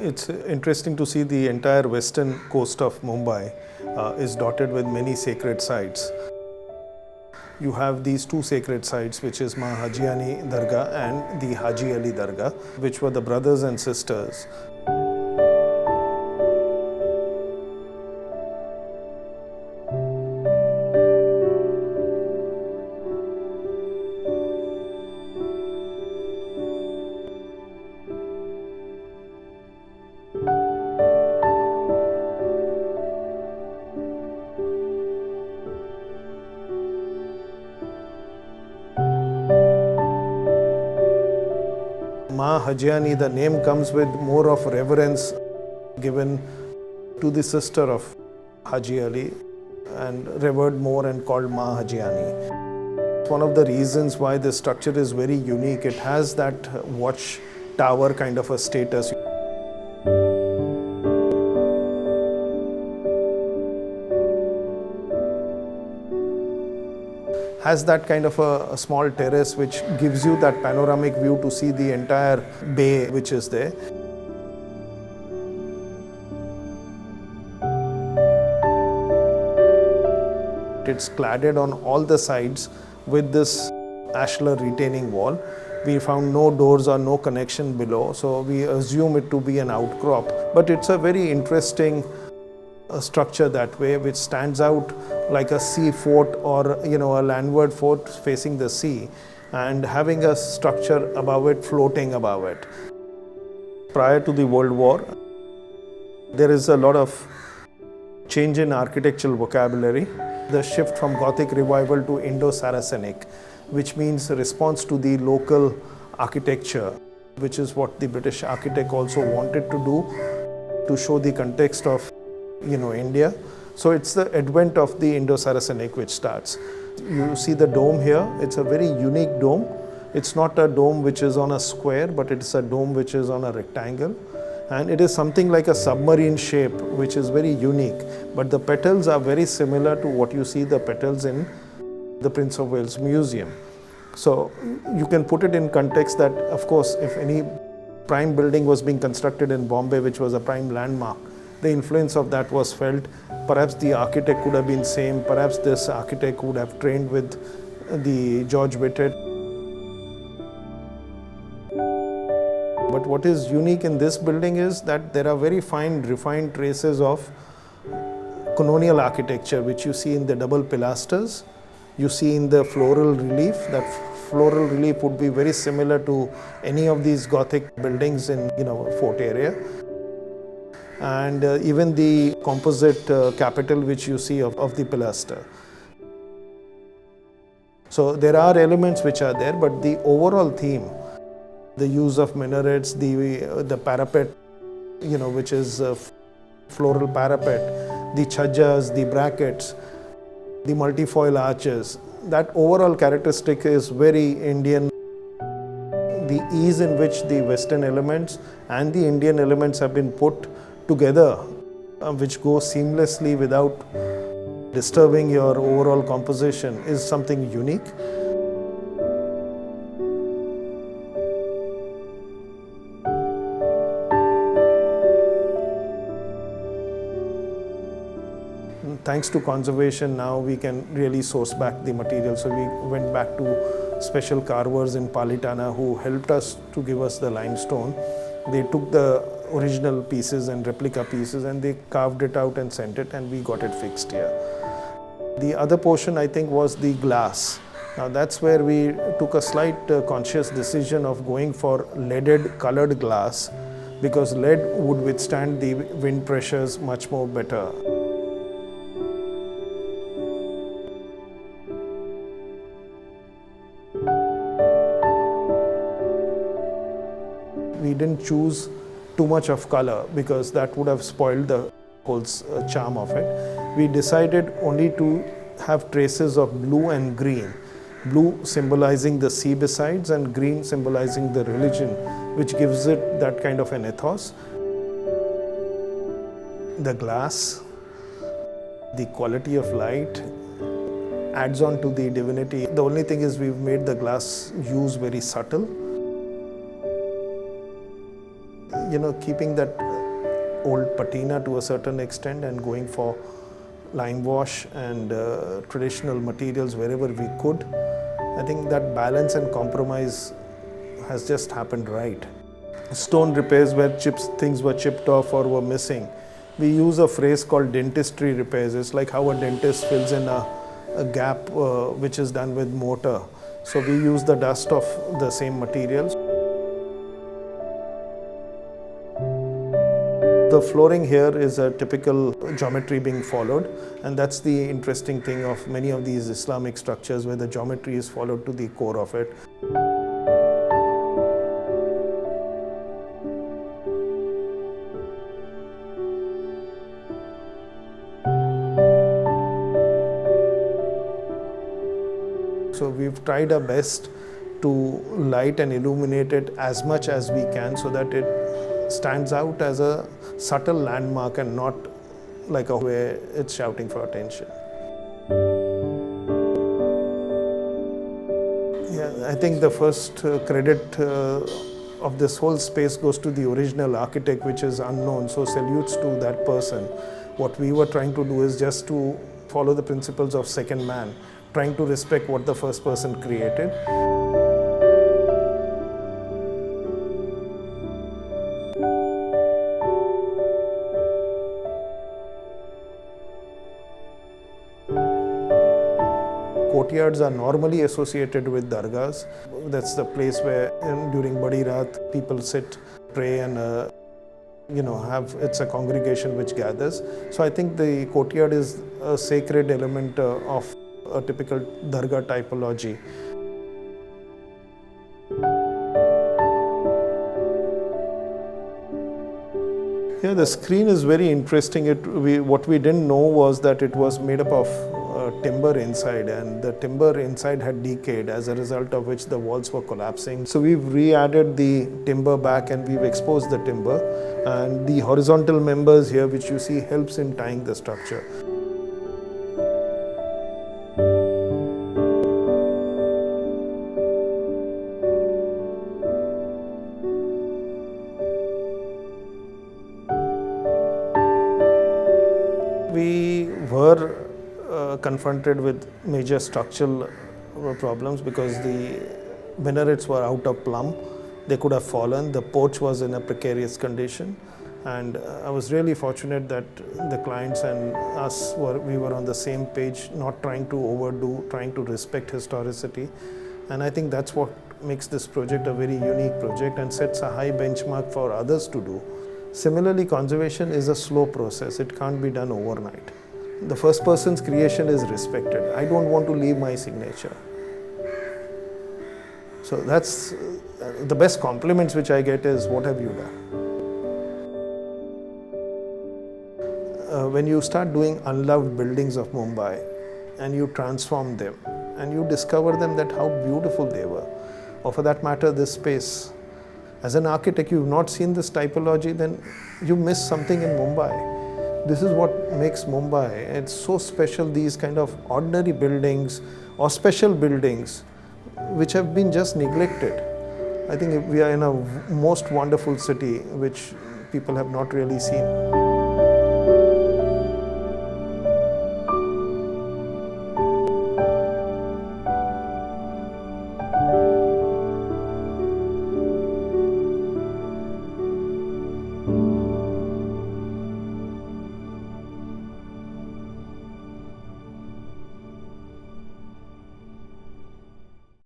It's interesting to see the entire western coast of Mumbai is dotted with many sacred sites. You have these two sacred sites, which is Ma Hajiani Dargah and the Haji Ali Dargah, which were the brothers and sisters. Ma Hajiani, the name comes with more of reverence given to the sister of Haji Ali and revered more and called Ma Hajiani. One of the reasons why this structure is very unique, it has that watch tower kind of a status. Has that kind of a small terrace which gives you that panoramic view to see the entire bay which is there. It's cladded on all the sides with this ashlar retaining wall. We found no doors or no connection below, so we assume it to be an outcrop. But it's a very interesting structure that way, which stands out like a sea fort or a landward fort facing the sea and having a structure above it, floating above it. Prior to the World War, there is a lot of change in architectural vocabulary. The shift from Gothic revival to Indo-Saracenic, which means a response to the local architecture, which is what the British architect also wanted to do to show the context of India. So it's the advent of the Indo-Saracenic which starts. You see the dome here, it's a very unique dome. It's not a dome which is on a square, but it's a dome which is on a rectangle. And it is something like a submarine shape, which is very unique. But the petals are very similar to what you see the petals in the Prince of Wales Museum. So you can put it in context that, of course, if any prime building was being constructed in Bombay, which was a prime landmark, the influence of that was felt. Perhaps the architect could have been same. Perhaps this architect would have trained with the George Whitted. But what is unique in this building is that there are very fine, refined traces of colonial architecture, which you see in the double pilasters. You see in the floral relief. That floral relief would be very similar to any of these Gothic buildings in fort area. And even the composite capital which you see of the pilaster. So there are elements which are there, but the overall theme, the use of minarets, the parapet, which is floral parapet, the chhajjas, the brackets, the multifoil arches, that overall characteristic is very Indian. The ease in which the Western elements and the Indian elements have been put together, which go seamlessly without disturbing your overall composition, is something unique. Thanks to conservation, now we can really source back the material. So we went back to special carvers in Palitana who helped us to give us the limestone. They took the original pieces and replica pieces and they carved it out and sent it, and we got it fixed here. The other portion, I think, was the glass. Now that's where we took a slight conscious decision of going for leaded colored glass, because lead would withstand the wind pressures much more better. We didn't choose too much of color because that would have spoiled the whole charm of it. We decided only to have traces of blue and green. Blue symbolizing the sea besides and green symbolizing the religion, which gives it that kind of an ethos. The glass, the quality of light adds on to the divinity. The only thing is we've made the glass use very subtle. Keeping that old patina to a certain extent and going for lime wash and traditional materials wherever we could. I think that balance and compromise has just happened right. Stone repairs where things were chipped off or were missing. We use a phrase called dentistry repairs. It's like how a dentist fills in a gap which is done with mortar. So we use the dust of the same materials. The flooring here is a typical geometry being followed, and that's the interesting thing of many of these Islamic structures where the geometry is followed to the core of it. So we've tried our best to light and illuminate it as much as we can so that it stands out as a subtle landmark and not like a way it's shouting for attention. Yeah, I think the first credit of this whole space goes to the original architect, which is unknown, so salutes to that person. What we were trying to do is just to follow the principles of second man, trying to respect what the first person created. Courtyards are normally associated with dargahs. That's the place where during Badi Raat people sit, pray and it's a congregation which gathers. So I think the courtyard is a sacred element of a typical dargah typology. Yeah, the screen is very interesting. What we didn't know was that it was made up of timber inside, and the timber inside had decayed, as a result of which the walls were collapsing. So we've re-added the timber back and we've exposed the timber, and the horizontal members here which you see helps in tying the structure. We were confronted with major structural problems because the minarets were out of plumb. They could have fallen. The porch was in a precarious condition, and I was really fortunate that the clients and us we were on the same page, not trying to overdo, trying to respect historicity. And I think that's what makes this project a very unique project and sets a high benchmark for others to do. Similarly, conservation is a slow process. It can't be done overnight. The first person's creation is respected. I don't want to leave my signature. So that's the best compliments which I get is, what have you done? When you start doing unloved buildings of Mumbai and you transform them and you discover them that how beautiful they were, or for that matter this space. As an architect, you've not seen this typology, then you miss something in Mumbai. This is what makes Mumbai. It's so special, these kind of ordinary buildings or special buildings which have been just neglected. I think we are in a most wonderful city which people have not really seen.